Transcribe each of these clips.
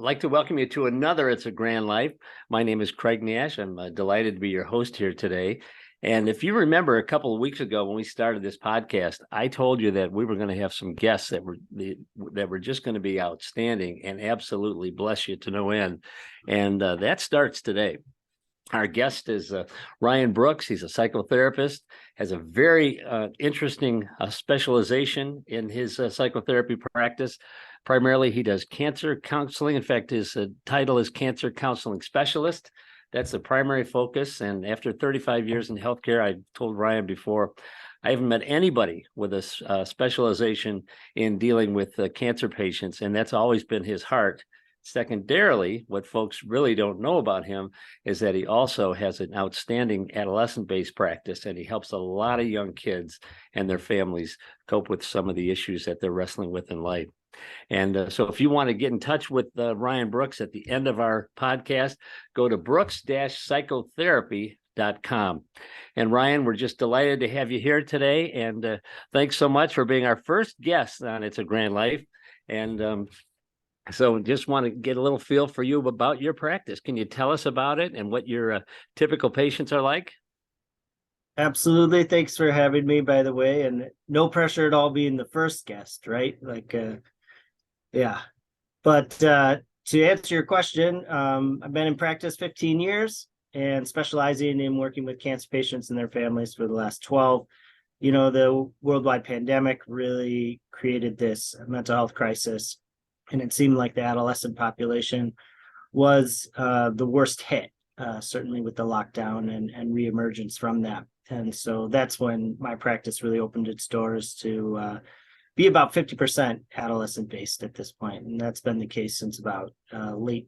like to welcome you to another It's a Grand Life. My name is Craig Nash. I'm delighted to be your host here today. And if you remember a couple of weeks ago when we started this podcast, I told you that we were going to have some guests that were just going to be outstanding and absolutely bless you to no end. And that starts today. Our guest is Ryan Brooks. He's a psychotherapist, has a very interesting specialization in his psychotherapy practice. Primarily, he does cancer counseling. In fact, his title is Cancer Counseling Specialist. That's the primary focus. And after 35 years in healthcare, I told Ryan before, I haven't met anybody with a specialization in dealing with cancer patients, and that's always been his heart. Secondarily, what folks really don't know about him is that he also has an outstanding adolescent-based practice, and he helps a lot of young kids and their families cope with some of the issues that they're wrestling with in life. And so if you want to get in touch with Ryan Brooks at the end of our podcast, go to brooks-psychotherapy.com. And Ryan, we're just delighted to have you here today. And thanks so much for being our first guest on It's a Grand Life. And so just want to get a little feel for you about your practice. Can you tell us about it and what your typical patients are like? Absolutely. Thanks for having me, by the way. And no pressure at all being the first guest, right? Yeah. But to answer your question, I've been in practice 15 years and specializing in working with cancer patients and their families for the last 12. You know, the worldwide pandemic really created this mental health crisis. And it seemed like the adolescent population was the worst hit, certainly with the lockdown and reemergence from that. And so that's when my practice really opened its doors to be about 50% adolescent based at this point. And that's been the case since about late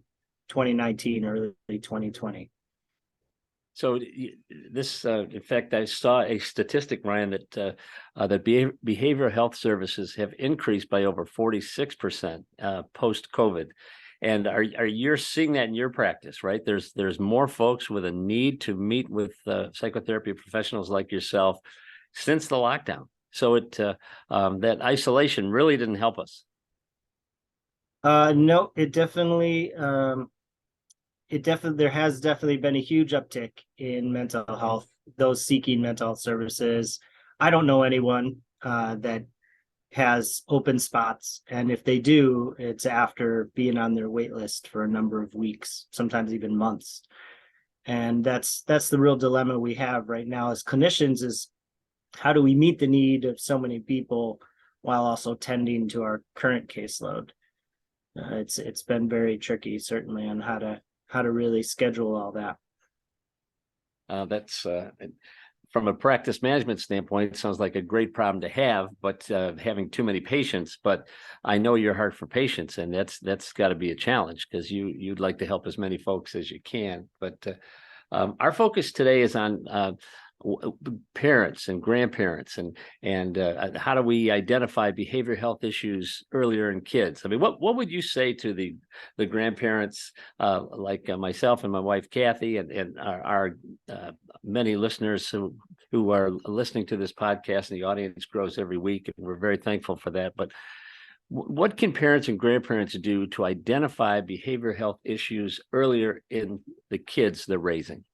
2019, early 2020. So this, in fact, I saw a statistic, Ryan, that behavioral health services have increased by over 46% post-COVID. And are you seeing that in your practice, right? There's more folks with a need to meet with psychotherapy professionals like yourself since the lockdown. So that isolation really didn't help us. No, it definitely. There has definitely been a huge uptick in mental health, those seeking mental health services. I don't know anyone that has open spots. And if they do, it's after being on their wait list for a number of weeks, sometimes even months. And that's the real dilemma we have right now as clinicians is how do we meet the need of so many people while also tending to our current caseload? It's been very tricky, certainly, on how to really schedule all that. That's from a practice management standpoint, it sounds like a great problem to have, but having too many patients. But I know your heart for patients, and that's got to be a challenge because you'd like to help as many folks as you can. But our focus today is on parents and grandparents and how do we identify behavioral health issues earlier in kids? I mean, what would you say to the grandparents like myself and my wife Kathy and our many listeners who are listening to this podcast, and the audience grows every week, and we're very thankful for that. But what can parents and grandparents do to identify behavioral health issues earlier in the kids they're raising?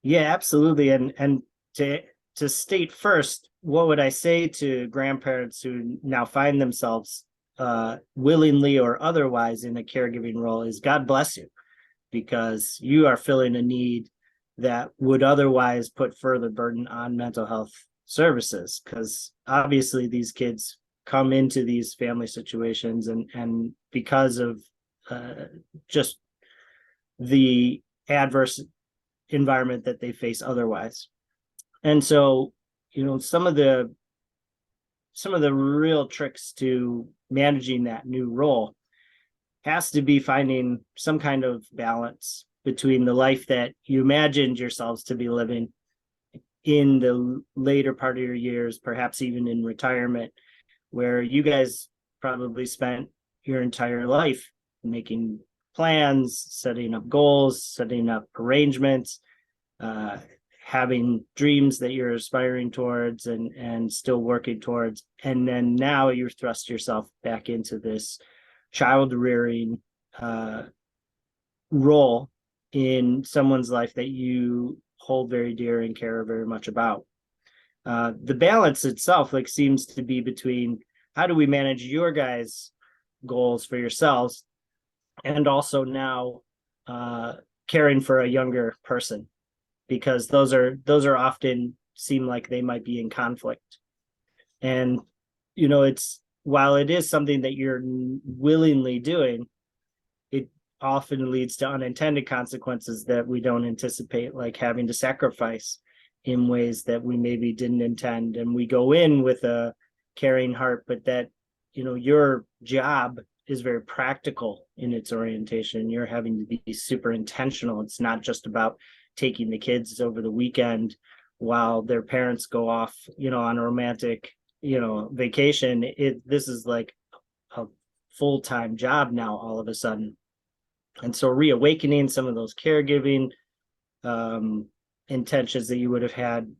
Yeah, absolutely. And to state first, what would I say to grandparents who now find themselves willingly or otherwise in a caregiving role is God bless you, because you are filling a need that would otherwise put further burden on mental health services, because obviously these kids come into these family situations and because of just the adverse environment that they face otherwise. And so, you know, some of the real tricks to managing that new role has to be finding some kind of balance between the life that you imagined yourselves to be living in the later part of your years, perhaps even in retirement, where you guys probably spent your entire life making plans, setting up goals, setting up arrangements, having dreams that you're aspiring towards and still working towards. And then now you thrust yourself back into this child rearing role in someone's life that you hold very dear and care very much about. The balance itself like seems to be between how do we manage your guys' goals for yourselves, and also now caring for a younger person, because those are often seem like they might be in conflict. And it's, while it is something that you're willingly doing, it often leads to unintended consequences that we don't anticipate, like having to sacrifice in ways that we maybe didn't intend. And we go in with a caring heart, but that your job is very practical in its orientation. You're having to be super intentional. It's not just about taking the kids over the weekend while their parents go off on a romantic vacation. This is like a full-time job now all of a sudden. And so reawakening some of those caregiving intentions that you would have had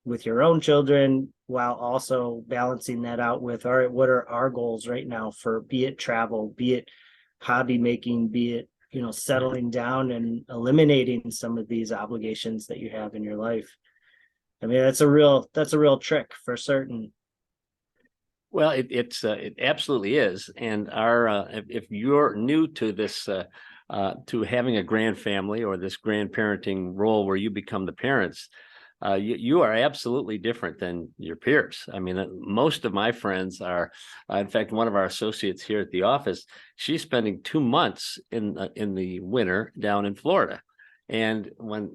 with your own children, while also balancing that out with, all right, what are our goals right now for, be it travel, be it hobby making, be it settling down and eliminating some of these obligations that you have in your life. I mean, that's a real trick for certain. Well, it absolutely is. And if you're new to this, to having a grand family or this grandparenting role where you become the parents, you are absolutely different than your peers. I mean, most of my friends are, in fact, one of our associates here at the office, she's spending 2 months in the winter down in Florida. And when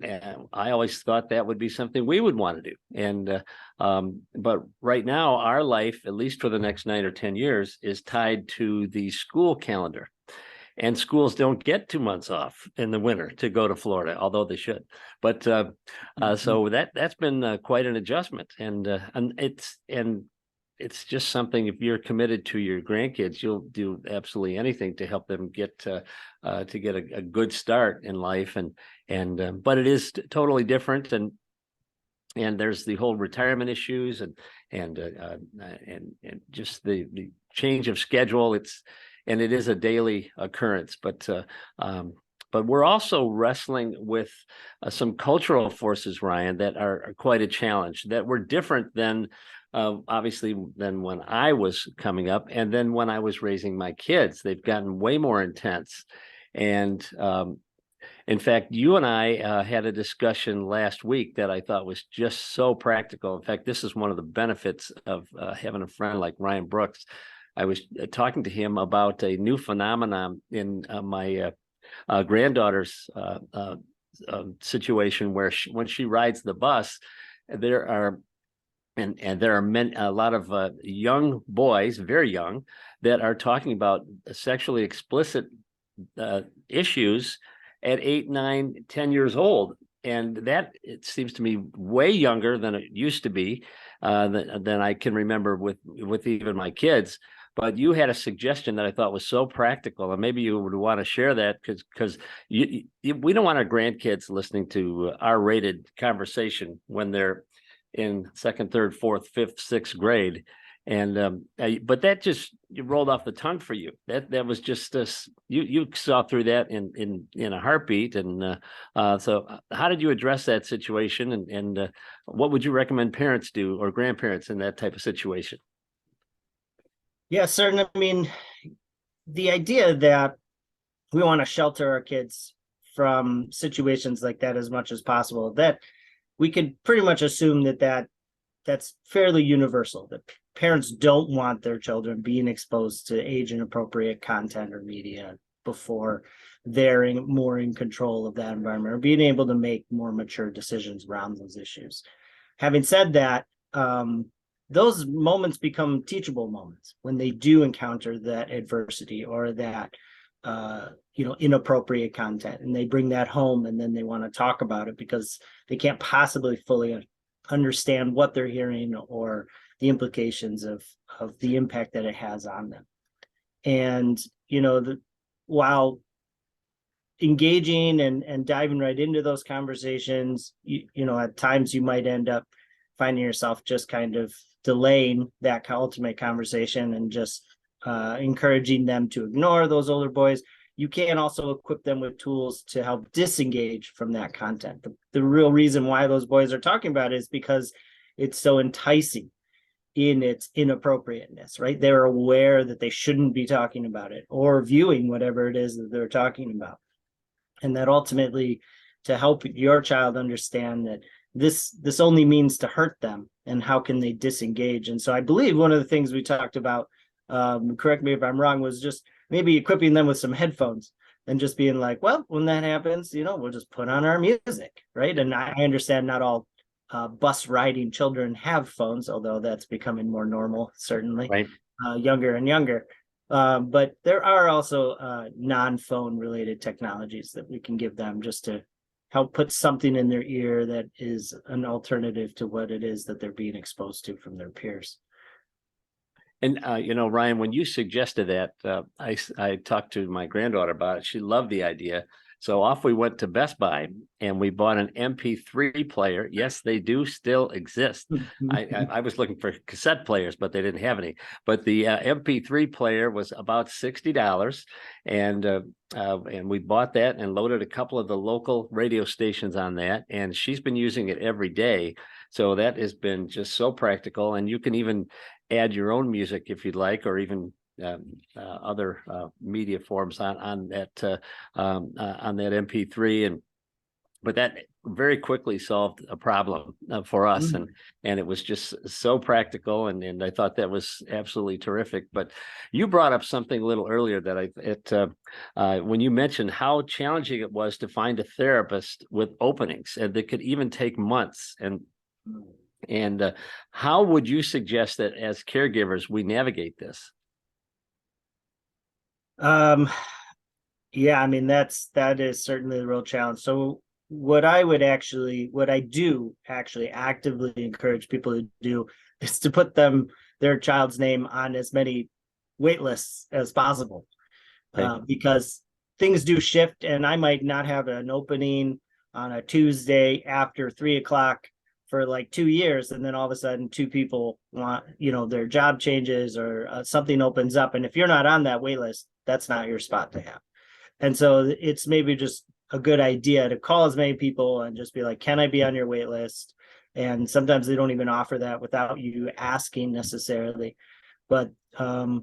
I always thought that would be something we would want to do. And but right now, our life, at least for the next 9 or 10 years, is tied to the school calendar. And schools don't get 2 months off in the winter to go to Florida, although they should. But so that's been quite an adjustment, and it's just something. If you're committed to your grandkids, you'll do absolutely anything to help them get a good start in life. And but it is totally different, and there's the whole retirement issues and just the change of schedule. And it is a daily occurrence, but we're also wrestling with some cultural forces, Ryan, that are quite a challenge, that were different than obviously than when I was coming up, and then when I was raising my kids. They've gotten way more intense. And in fact, you and I had a discussion last week that I thought was just so practical. In fact, this is one of the benefits of having a friend like Ryan Brooks. I was talking to him about a new phenomenon in my granddaughter's situation, where when she rides the bus, there are a lot of young boys, very young, that are talking about sexually explicit issues at 8, 9, 10 years old. And that, it seems to me, way younger than it used to be, than I can remember with even my kids. But you had a suggestion that I thought was so practical, and maybe you would want to share that, because we don't want our grandkids listening to R-rated conversation when they're in 2nd, 3rd, 4th, 5th, 6th grade. And but that just rolled off the tongue for you. That was just you saw through that in a heartbeat. And so how did you address that situation, and what would you recommend parents do, or grandparents, in that type of situation? Yeah, certainly. I mean, the idea that we want to shelter our kids from situations like that as much as possible, that we could pretty much assume that's fairly universal, that parents don't want their children being exposed to age inappropriate content or media before they're more in control of that environment, or being able to make more mature decisions around those issues. Having said that, those moments become teachable moments when they do encounter that adversity or that inappropriate content, and they bring that home, and then they want to talk about it because they can't possibly fully understand what they're hearing or the implications of the impact that it has on them. And while engaging and diving right into those conversations, at times you might end up finding yourself just kind of delaying that ultimate conversation and just encouraging them to ignore those older boys, you can also equip them with tools to help disengage from that content. The real reason why those boys are talking about it is because it's so enticing in its inappropriateness, right? They're aware that they shouldn't be talking about it or viewing whatever it is that they're talking about. And that ultimately, to help your child understand that this only means to hurt them, and how can they disengage. And so I believe one of the things we talked about, correct me if I'm wrong, was just maybe equipping them with some headphones and just being like, well, when that happens, we'll just put on our music, right? And I understand not all bus riding children have phones, although that's becoming more normal, certainly, Right. Younger and younger. But there are also non-phone related technologies that we can give them just to help put something in their ear that is an alternative to what it is that they're being exposed to from their peers. And, Ryan, when you suggested that, I talked to my granddaughter about it. She loved the idea. So off we went to Best Buy and we bought an MP3 player. Yes, they do still exist. I was looking for cassette players, but they didn't have any. But the MP3 player was about $60, and we bought that and loaded a couple of the local radio stations on that. And she's been using it every day. So that has been just so practical. And you can even add your own music if you'd like, or even other media forms on that MP3, but that very quickly solved a problem for us, and it was just so practical, and I thought that was absolutely terrific. But you brought up something a little earlier that when you mentioned how challenging it was to find a therapist with openings, and that could even take months, and how would you suggest that as caregivers we navigate this? Yeah, I mean, that is certainly the real challenge. So what I do actually actively encourage people to do is to put their child's name on as many wait lists as possible. Okay. Because things do shift, and I might not have an opening on a Tuesday after 3:00 for like 2 years, and then all of a sudden two people want, their job changes, or something opens up, and if you're not on that wait list, that's not your spot to have. And so it's maybe just a good idea to call as many people and just be like, can I be on your wait list? And sometimes they don't even offer that without you asking necessarily. But the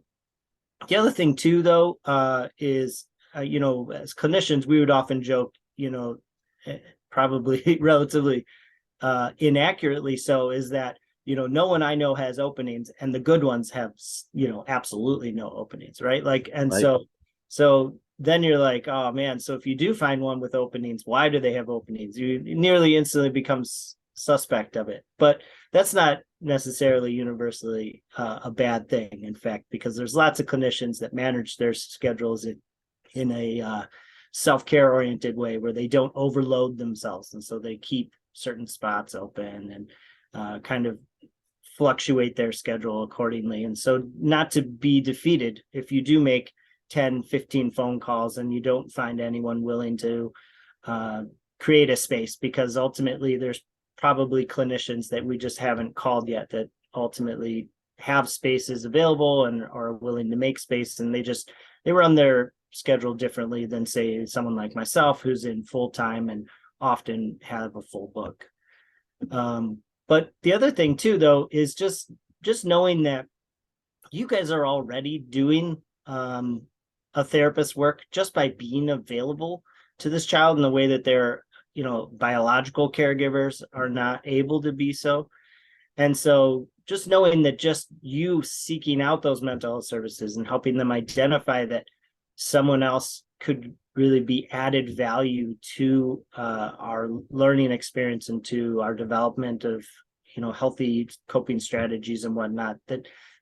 other thing too, though, is as clinicians, we would often joke, probably relatively inaccurately so, is that no one I know has openings, and the good ones have absolutely no openings, right? Like, and Right. so then you're like, oh man, so if you do find one with openings, why do they have openings? You nearly instantly become suspect of it. But that's not necessarily universally a bad thing, in fact, because there's lots of clinicians that manage their schedules in a self-care oriented way, where they don't overload themselves, and so they keep certain spots open and kind of fluctuate their schedule accordingly. And so, not to be defeated if you do make 10, 15 phone calls and you don't find anyone willing to create a space, because ultimately there's probably clinicians that we just haven't called yet that ultimately have spaces available and are willing to make space, and they run their schedule differently than, say, someone like myself, who's in full-time and often have a full book. But the other thing too, though, is just knowing that you guys are already doing a therapist's work just by being available to this child in a way that their biological caregivers are not able to be so. And so just knowing that just you seeking out those mental health services and helping them identify that someone else could really be added value to our learning experience and to our development of healthy coping strategies and whatnot,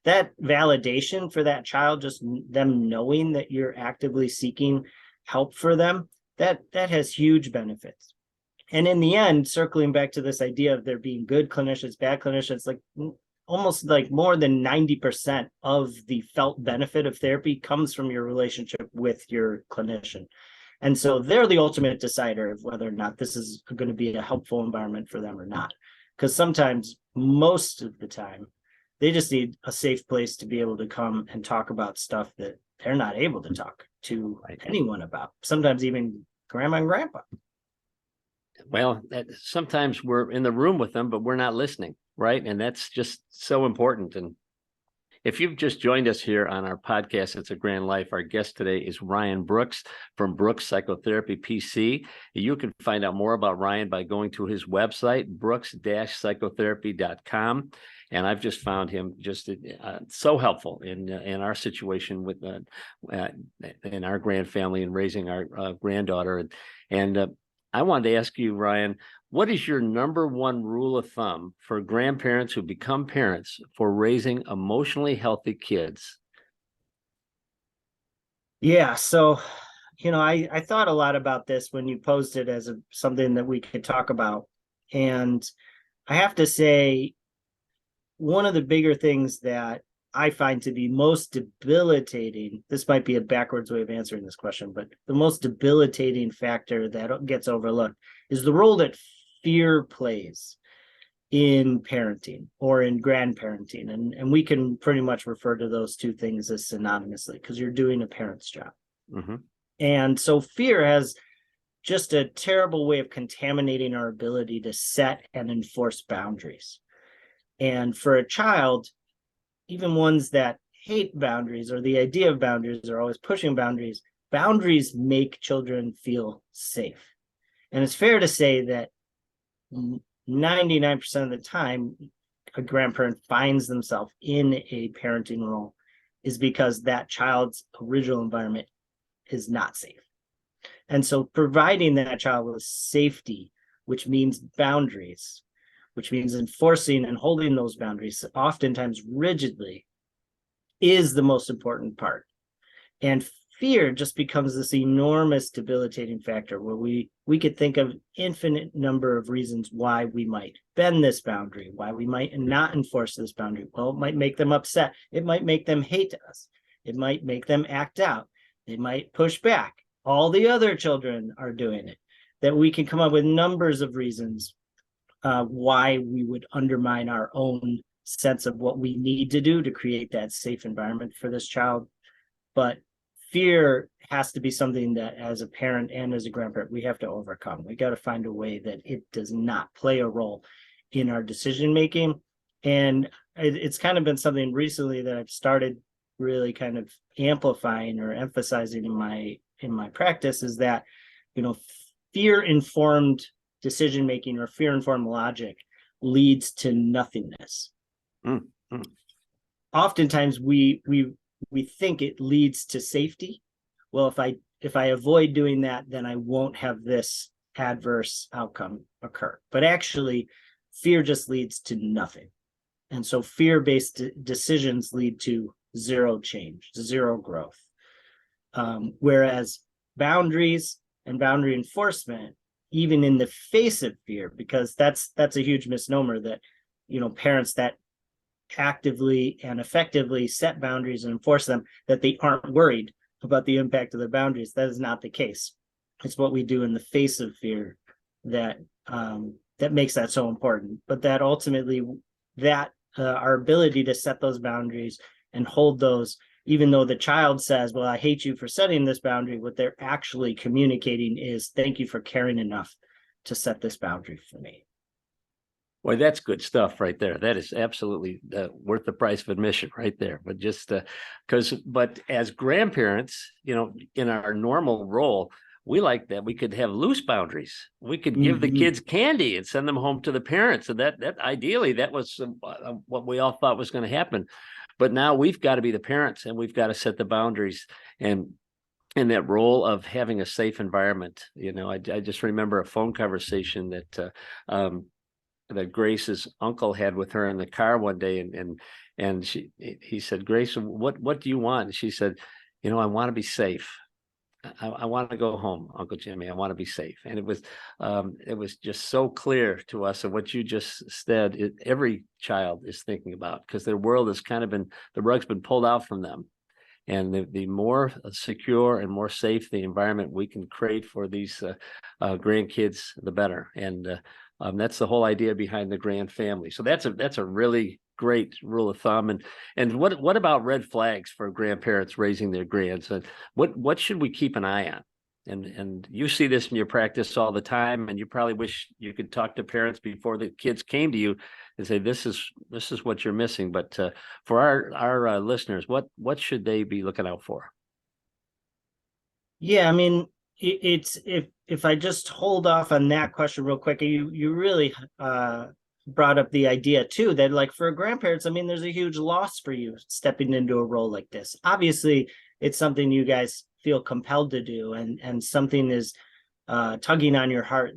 that validation for that child, just them knowing that you're actively seeking help for them, that has huge benefits. And in the end, circling back to this idea of there being good clinicians, bad clinicians, like almost like more than 90% of the felt benefit of therapy comes from your relationship with your clinician. And so they're the ultimate decider of whether or not this is going to be a helpful environment for them or not. Because sometimes, most of the time, They just need a safe place to be able to come and talk about stuff that they're not able to talk to anyone about, sometimes even grandma and grandpa. Well, sometimes we're in the room with them, but we're not listening, right? And that's just so important. And if you've just joined us here on our podcast, It's a Grand Life, our guest today is Ryan Brooks from Brooks Psychotherapy PC. You can find out more about Ryan by going to his website, brooks-psychotherapy.com. And I've just found him just so helpful in our situation with in our grand family and raising our granddaughter. And I wanted to ask you, Ryan, what is your number one rule of thumb for grandparents who become parents for raising emotionally healthy kids? Yeah, so I thought a lot about this when you posed it as something that we could talk about. And I have to say, one of the bigger things that I find to be most debilitating, this might be a backwards way of answering this question, but the most debilitating factor that gets overlooked is the role that fear plays in parenting or in grandparenting. And we can pretty much refer to those two things as synonymously because you're doing a parent's job. Mm-hmm. And so fear has just a terrible way of contaminating our ability to set and enforce boundaries. And for a child, even ones that hate boundaries or the idea of boundaries are always pushing boundaries, boundaries make children feel safe. And it's fair to say that 99% of the time, a grandparent finds themselves in a parenting role is because that child's original environment is not safe. And so providing that child with safety, which means boundaries, which means enforcing and holding those boundaries, oftentimes rigidly, is the most important part. And fear just becomes this enormous debilitating factor where we could think of infinite number of reasons why we might bend this boundary, why we might not enforce this boundary. Well, it might make them upset. It might make them hate us. It might make them act out. They might push back. All the other children are doing it. That we can come up with numbers of reasons why we would undermine our own sense of what we need to do to create that safe environment for this child. But fear has to be something that as a parent and as a grandparent, we have to overcome. We got to find a way that it does not play a role in our decision-making. And it's kind of been something recently that I've started really kind of amplifying or emphasizing in my practice is that, fear-informed decision-making or fear-informed logic leads to nothingness. Mm-hmm. Oftentimes we think it leads to safety. Well, if I avoid doing that, then I won't have this adverse outcome occur. But actually, fear just leads to nothing. And so fear-based decisions lead to zero change, zero growth. Whereas boundaries and boundary enforcement, even in the face of fear, because that's a huge misnomer that, parents that actively and effectively set boundaries and enforce them, that they aren't worried about the impact of their boundaries. That is not the case. It's what we do in the face of fear that makes that so important. But that ultimately, that our ability to set those boundaries and hold those, even though the child says, well, I hate you for setting this boundary, what they're actually communicating is, thank you for caring enough to set this boundary for me. Boy, that's good stuff right there. That is absolutely worth the price of admission right there. But just but as grandparents, in our normal role, we like that we could have loose boundaries. We could give the kids candy and send them home to the parents. And that ideally, that was what we all thought was going to happen. But now we've got to be the parents and we've got to set the boundaries and in that role of having a safe environment. I just remember a phone conversation that Grace's uncle had with her in the car one day, and he said, Grace, what do you want? And she said, I want to be safe. I want to go home, Uncle Jimmy. I want to be safe. And it was just so clear to us. And what you just said, every child is thinking about, because their world has kind of the rug's been pulled out from them. And the more secure and more safe the environment we can create for these grandkids, the better. And That's the whole idea behind the grand family. So that's a really great rule of thumb. And what about red flags for grandparents raising their grands? And what should we keep an eye on? And you see this in your practice all the time, and you probably wish you could talk to parents before the kids came to you and say, this is what you're missing. But for our listeners, what should they be looking out for? Yeah, I mean, it's if I just hold off on that question real quick, you really brought up the idea too that like for grandparents, I mean, there's a huge loss for you stepping into a role like this. Obviously, it's something you guys feel compelled to do, and something is tugging on your heart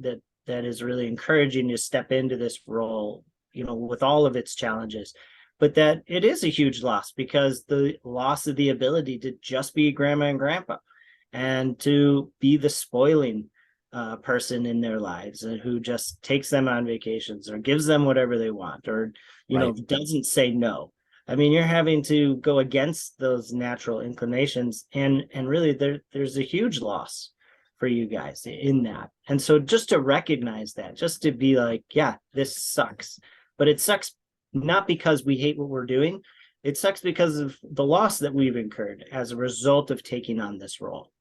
that is really encouraging you to step into this role, with all of its challenges. But that it is a huge loss, because the loss of the ability to just be grandma and grandpa and to be the spoiling person in their lives, who just takes them on vacations or gives them whatever they want, or doesn't say no. I mean, you're having to go against those natural inclinations, and really there's a huge loss for you guys in that. And so just to recognize that, just to be like, yeah, this sucks, but it sucks not because we hate what we're doing. It sucks because of the loss that we've incurred as a result of taking on this role.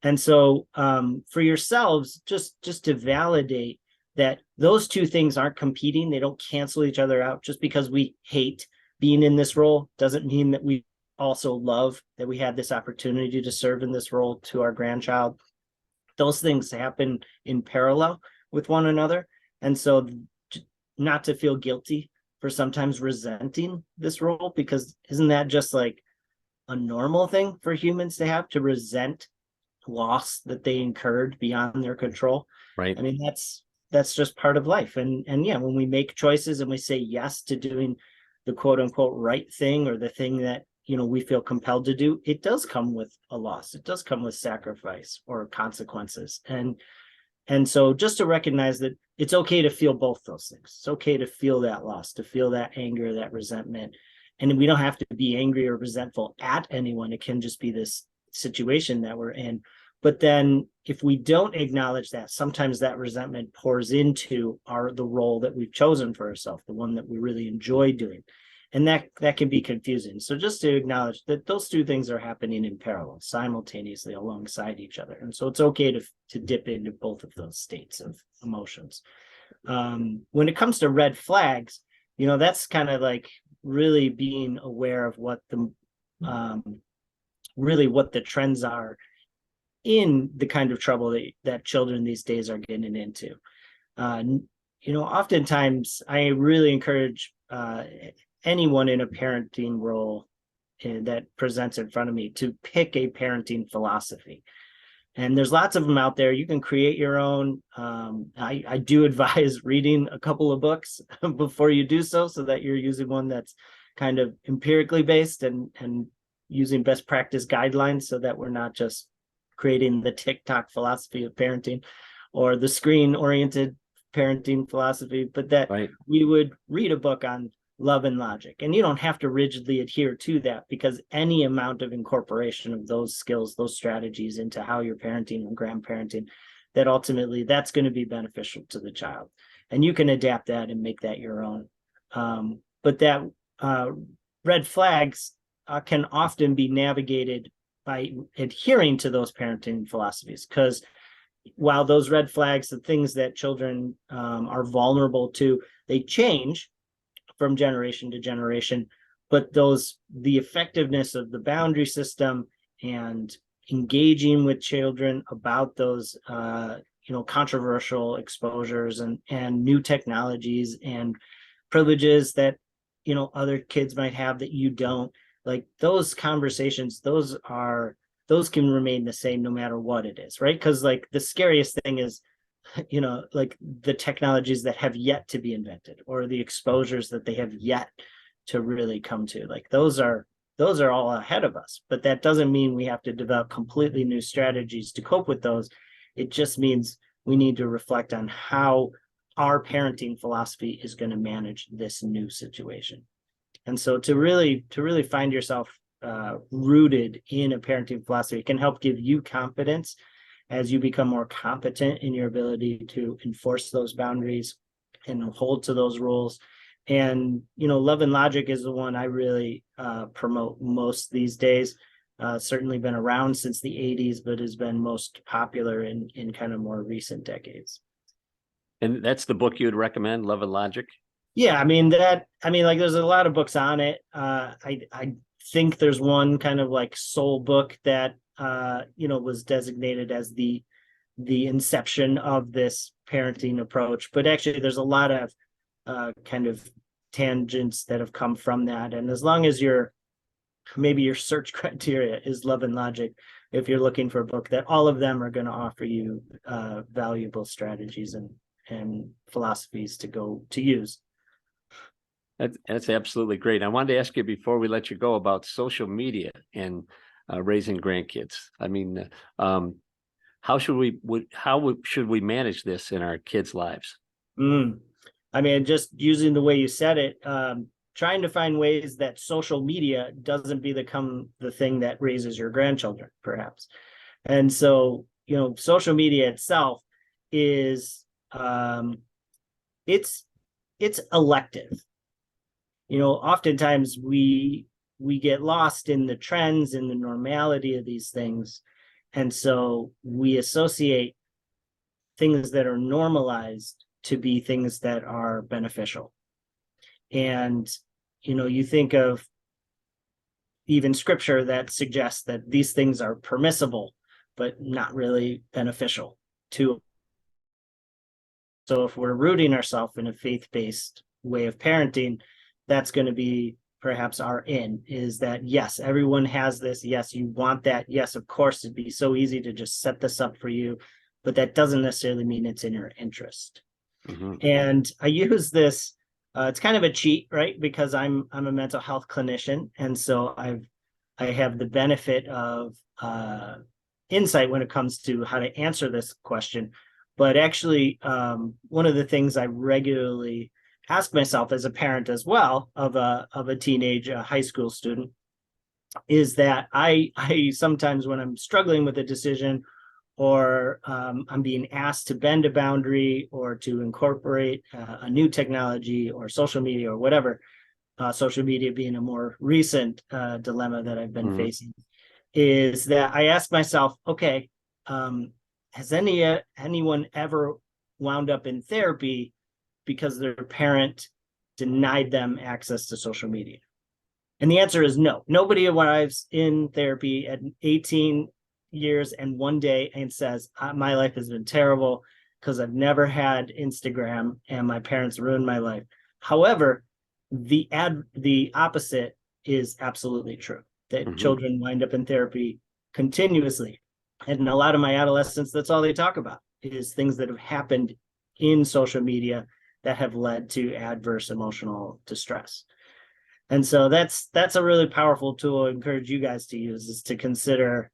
And so for yourselves, just to validate that those two things aren't competing, they don't cancel each other out. Just because we hate being in this role doesn't mean that we also love that we had this opportunity to serve in this role to our grandchild. Those things happen in parallel with one another. And so not to feel guilty for sometimes resenting this role, because isn't that just like a normal thing for humans to have, to resent loss that they incurred beyond their control? Right. I mean, that's just part of life. And yeah, when we make choices and we say yes to doing the quote unquote right thing, or the thing that we feel compelled to do, it does come with a loss. It does come with sacrifice or consequences. And so just to recognize that it's okay to feel both those things. It's okay to feel that loss, to feel that anger, that resentment. And we don't have to be angry or resentful at anyone. It can just be this situation that we're in. But then if we don't acknowledge that, sometimes that resentment pours into the role that we've chosen for ourselves, the one that we really enjoy doing. And that can be confusing. So just to acknowledge that those two things are happening in parallel, simultaneously alongside each other. And so it's okay to dip into both of those states of emotions. When it comes to red flags, that's kind of like really being aware of what the trends are in the kind of trouble that children these days are getting into. Oftentimes I really encourage anyone in a parenting role that presents in front of me to pick a parenting philosophy. And there's lots of them out there. You can create your own. I do advise reading a couple of books before you do so that you're using one that's kind of empirically based and using best practice guidelines, so that we're not just creating the TikTok philosophy of parenting or the screen-oriented parenting philosophy, but that we would read a book on love and logic. And you don't have to rigidly adhere to that, because any amount of incorporation of those skills, those strategies into how you're parenting and grandparenting, that ultimately that's going to be beneficial to the child. And you can adapt that and make that your own. But that red flags can often be navigated by adhering to those parenting philosophies, because while those red flags, the things that children are vulnerable to, they change from generation to generation, but the effectiveness of the boundary system and engaging with children about those controversial exposures and new technologies and privileges that other kids might have that you don't, like those conversations, those can remain the same no matter what it is, right? Because like the scariest thing is like the technologies that have yet to be invented, or the exposures that they have yet to really come to. Like those are all ahead of us, but that doesn't mean we have to develop completely new strategies to cope with those. It just means we need to reflect on how our parenting philosophy is going to manage this new situation. And so to really find yourself rooted in a parenting philosophy can help give you confidence as you become more competent in your ability to enforce those boundaries and hold to those rules. And, love and logic is the one I really promote most these days. Certainly been around since the 80s, but has been most popular in kind of more recent decades. And that's the book you would recommend, Love and Logic? Yeah, like there's a lot of books on it. I think there's one kind of like soul book that was designated as the inception of this parenting approach. But actually, there's a lot of kind of tangents that have come from that. And as long as maybe your search criteria is love and logic, if you're looking for a book, that all of them are going to offer you valuable strategies and philosophies to use. That's absolutely great. I wanted to ask you before we let you go about social media and raising grandkids. I mean, how should we manage this in our kids' lives? Just using the way you said it, trying to find ways that social media doesn't become the thing that raises your grandchildren, perhaps. And so, social media itself is it's elective. Oftentimes we get lost in the trends and the normality of these things. And so we associate things that are normalized to be things that are beneficial. And, you think of even scripture that suggests that these things are permissible, but not really beneficial to. So if we're rooting ourselves in a faith-based way of parenting, that's going to be perhaps our is that, yes, everyone has this. Yes, you want that. Yes, of course, it'd be so easy to just set this up for you, but that doesn't necessarily mean it's in your interest. Mm-hmm. And I use this, it's kind of a cheat, right? Because I'm a mental health clinician. And so I have the benefit of insight when it comes to how to answer this question. But actually, one of the things I regularly ask myself as a parent as well of a teenage high school student is that I sometimes, when I'm struggling with a decision, or I'm being asked to bend a boundary or to incorporate a new technology or social media or whatever, social media being a more recent dilemma that I've been facing, is that I ask myself, okay, has anyone ever wound up in therapy because their parent denied them access to social media? And the answer is no. Nobody arrives in therapy at 18 years and one day and says, my life has been terrible because I've never had Instagram and my parents ruined my life. However, the opposite is absolutely true, that children wind up in therapy continuously. And in a lot of my adolescents, that's all they talk about is things that have happened in social media that have led to adverse emotional distress. And so that's a really powerful tool I encourage you guys to use, is to consider,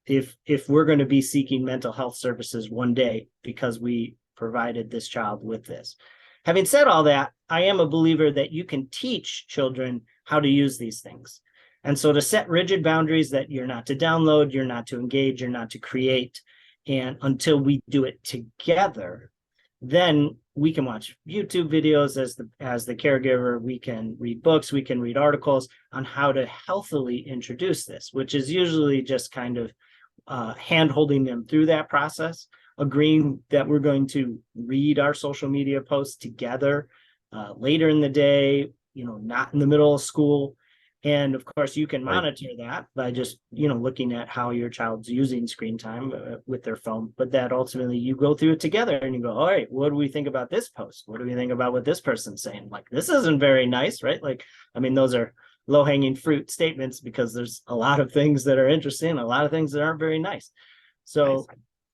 if we're going to be seeking mental health services one day because we provided this child with this. Having said all that, I am a believer that you can teach children how to use these things. And so to set rigid boundaries that you're not to download, you're not to engage, you're not to create, and until we do it together, then we can watch YouTube videos as the caregiver, we can read books, we can read articles on how to healthily introduce this, which is usually just kind of hand-holding them through that process, agreeing that we're going to read our social media posts together later in the day, not in the middle of school. And of course, you can monitor that by just, looking at how your child's using screen time with their phone. But that ultimately you go through it together and you go, all right, what do we think about this post? What do we think about what this person's saying? Like, this isn't very nice, right? Those are low-hanging fruit statements because there's a lot of things that are interesting, a lot of things that aren't very nice. So,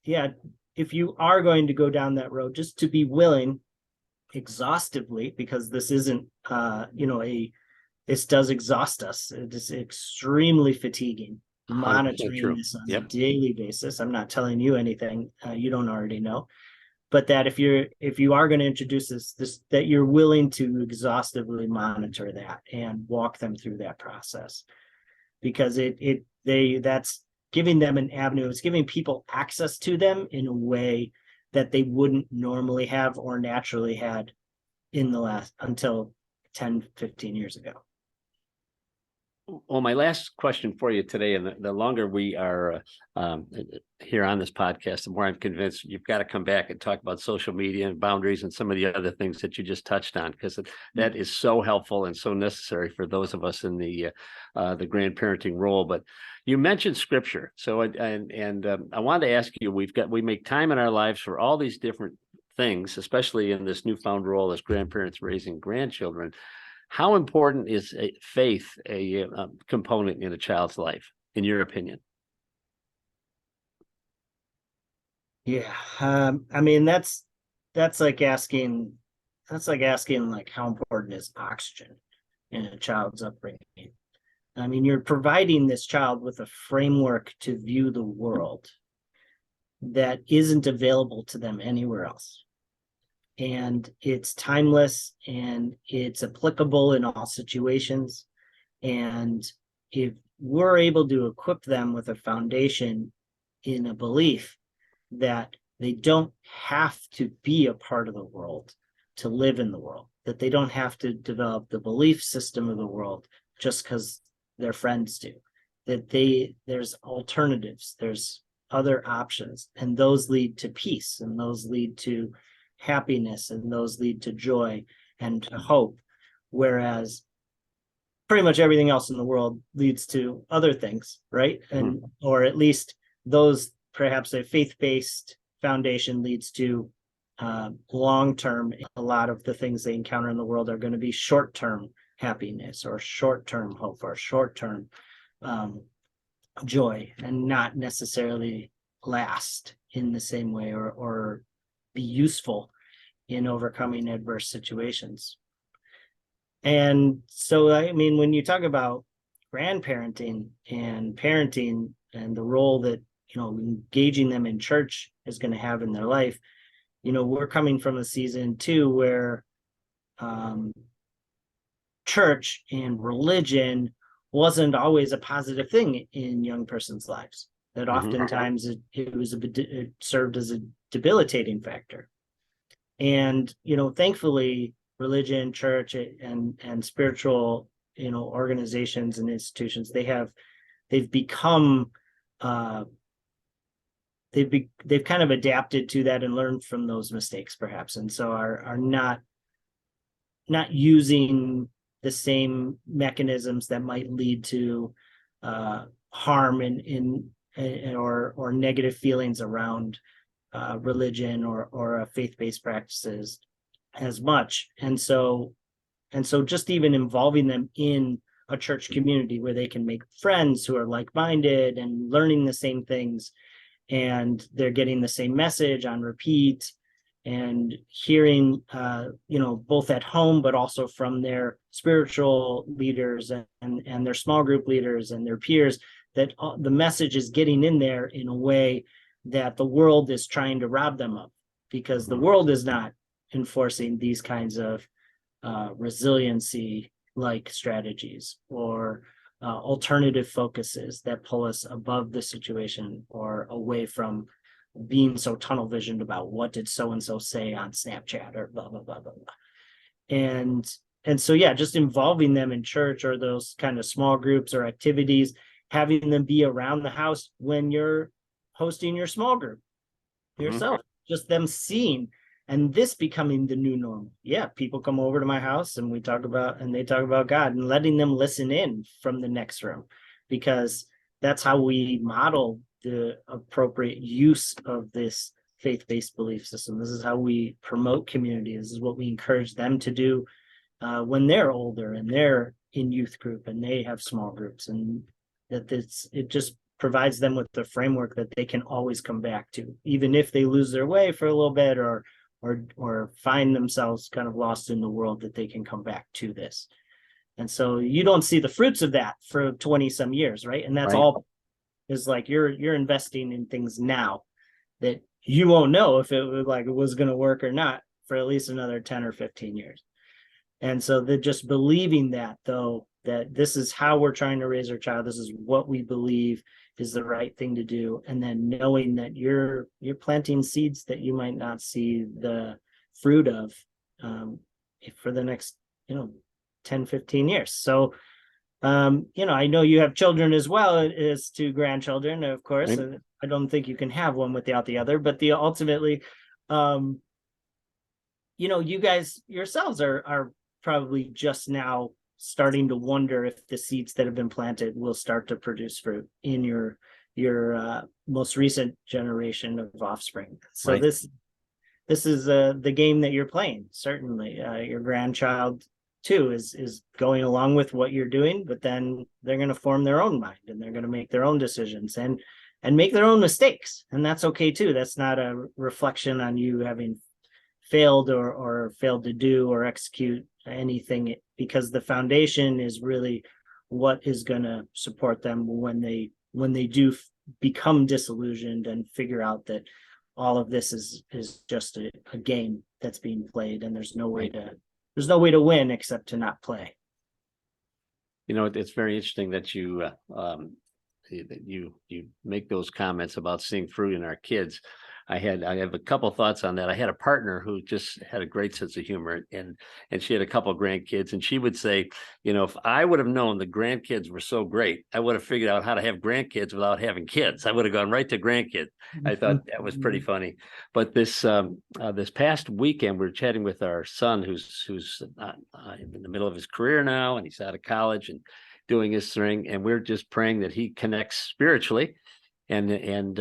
yeah, if you are going to go down that road, just to be willing exhaustively, because this isn't, this does exhaust us. It is extremely fatiguing monitoring this on a daily basis. I'm not telling you anything you don't already know, but that if you are going to introduce this, that you're willing to exhaustively monitor that and walk them through that process, because that's giving them an avenue. It's giving people access to them in a way that they wouldn't normally have or naturally had in the last until 10, 15 years ago. Well, my last question for you today, and the longer we are here on this podcast, the more I'm convinced you've got to come back and talk about social media and boundaries and some of the other things that you just touched on, because that is so helpful and so necessary for those of us in the grandparenting role. But you mentioned scripture, so I wanted to ask you: we make time in our lives for all these different things, especially in this newfound role as grandparents raising grandchildren. How important is faith a component in a child's life, in your opinion? Yeah, I mean that's like asking like how important is oxygen in a child's upbringing. I mean, you're providing this child with a framework to view the world that isn't available to them anywhere else. And it's timeless and it's applicable in all situations. And if we're able to equip them with a foundation in a belief that they don't have to be a part of the world to live in the world, that they don't have to develop the belief system of the world just because their friends do, that there's alternatives, there's other options, and those lead to peace, and those lead to happiness, and those lead to joy and to hope, whereas pretty much everything else in the world leads to other things, right? And or at least those, perhaps a faith-based foundation leads to long-term. A lot of the things they encounter in the world are going to be short-term happiness or short-term hope or short-term joy, and not necessarily last in the same way or be useful in overcoming adverse situations. And so, I mean, when you talk about grandparenting and parenting and the role that, engaging them in church is going to have in their life, we're coming from a season too where church and religion wasn't always a positive thing in young person's lives. That oftentimes it served as a debilitating factor. And thankfully, religion, church, and spiritual organizations and institutions, they've become they've kind of adapted to that and learned from those mistakes, perhaps, and so are not using the same mechanisms that might lead to harm or negative feelings around religion or faith-based practices as much. And so just even involving them in a church community where they can make friends who are like-minded and learning the same things, and they're getting the same message on repeat and hearing both at home but also from their spiritual leaders and their small group leaders and their peers, that the message is getting in there in a way that the world is trying to rob them of, because the world is not enforcing these kinds of resiliency like strategies or alternative focuses that pull us above the situation or away from being so tunnel visioned about what did so and so say on Snapchat or blah blah blah blah blah. And so just involving them in church or those kind of small groups or activities, having them be around the house when you're hosting your small group yourself, just them seeing, and this becoming the new normal. Yeah, people come over to my house and they talk about God, and letting them listen in from the next room, because that's how we model the appropriate use of this faith-based belief system. This is how we promote community. This is what we encourage them to do when they're older and they're in youth group and they have small groups, and it just provides them with the framework that they can always come back to, even if they lose their way for a little bit or find themselves kind of lost in the world, that they can come back to this. And so you don't see the fruits of that for 20 some years, right? And that's right. All is like you're investing in things now that you won't know if it was going to work or not for at least another 10 or 15 years. And so just believing that, though, that this is how we're trying to raise our child. This is what we believe is the right thing to do. And then knowing that you're planting seeds that you might not see the fruit of for the next, 10, 15 years. So, I know you have children as well as 2 grandchildren, of course. Right. And I don't think you can have one without the other, but ultimately, you guys yourselves are probably just now starting to wonder if the seeds that have been planted will start to produce fruit in your most recent generation of offspring. So Right. this is the game that you're playing. Certainly, your grandchild too is going along with what you're doing, but then they're going to form their own mind and they're going to make their own decisions and make their own mistakes, and that's okay too. That's not a reflection on you having failed or failed to do or execute anything, because the foundation is really what is going to support them when they do become disillusioned and figure out that all of this is just a game that's being played, and there's no way to win except to not play. It's very interesting that you make those comments about seeing fruit in our kids. I have a couple thoughts on that. I had a partner who just had a great sense of humor, and she had a couple of grandkids, and she would say, if I would have known the grandkids were so great, I would have figured out how to have grandkids without having kids. I would have gone right to grandkids. I thought that was pretty funny. But this past weekend, we were chatting with our son, who's in the middle of his career now, and he's out of college and doing his thing, and we're just praying that he connects spiritually, and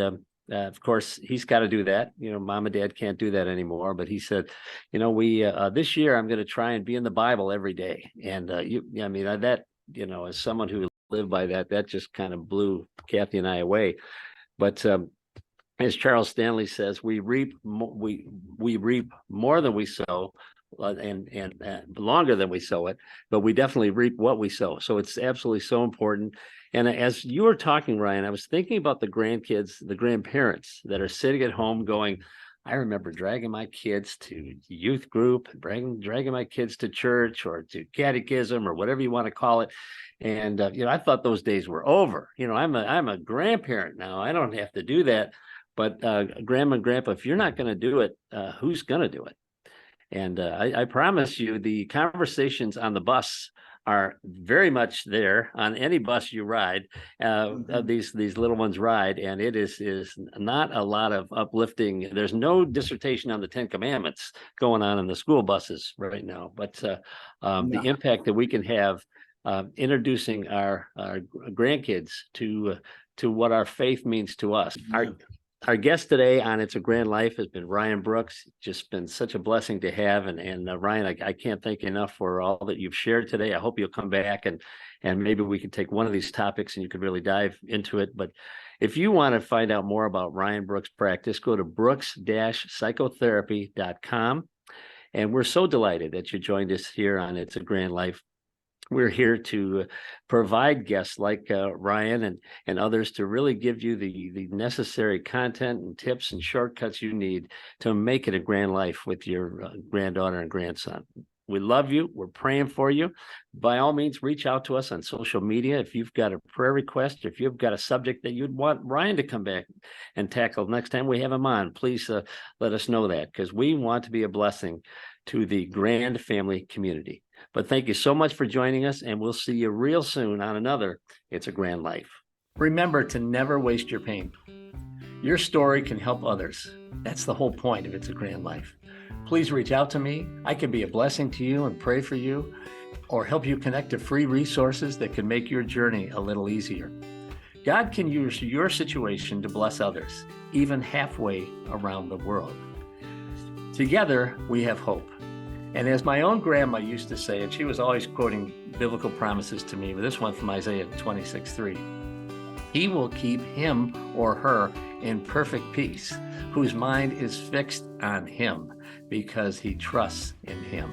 of course, he's got to do that. Mom and dad can't do that anymore. But he said, we this year I'm going to try and be in the Bible every day. And as someone who lived by that just kind of blew Kathy and I away. But as Charles Stanley says, we reap more than we sow, and longer than we sow it, but we definitely reap what we sow. So it's absolutely so important. And as you were talking, Ryan, I was thinking about the grandkids, the grandparents that are sitting at home going, I remember dragging my kids to youth group, dragging my kids to church or to catechism or whatever you want to call it. And, I thought those days were over. I'm a grandparent now. I don't have to do that. But Grandma and Grandpa, if you're not going to do it, who's going to do it? And I promise you, the conversations on the bus are very much there on any bus you ride. These little ones ride, and it is not a lot of uplifting. There's no dissertation on the 10 Commandments going on in the school buses right now, but the impact that we can have introducing our grandkids to what our faith means to us. Our guest today on It's a Grand Life has been Ryan Brooks. Just been such a blessing to have. And Ryan, I can't thank you enough for all that you've shared today. I hope you'll come back and maybe we can take one of these topics and you could really dive into it. But if you want to find out more about Ryan Brooks' practice, go to brooks-psychotherapy.com. And we're so delighted that you joined us here on It's a Grand Life. We're here to provide guests like Ryan and others to really give you the necessary content and tips and shortcuts you need to make it a grand life with your granddaughter and grandson. We love you. We're praying for you. By all means, reach out to us on social media. If you've got a prayer request, if you've got a subject that you'd want Ryan to come back and tackle next time we have him on, please let us know that, because we want to be a blessing to the grand family community. But thank you so much for joining us, and we'll see you real soon on another It's a Grand Life. Remember to never waste your pain. Your story can help others. That's the whole point of It's a Grand Life. Please reach out to me. I can be a blessing to you and pray for you, or help you connect to free resources that can make your journey a little easier. God can use your situation to bless others, even halfway around the world. Together, we have hope. And as my own grandma used to say, and she was always quoting biblical promises to me, but this one from Isaiah 26:3, he will keep him or her in perfect peace, whose mind is fixed on him because he trusts in him.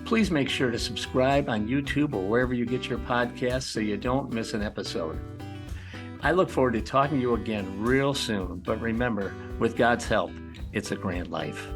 Please make sure to subscribe on YouTube or wherever you get your podcasts so you don't miss an episode. I look forward to talking to you again real soon, but remember, with God's help, it's a grand life.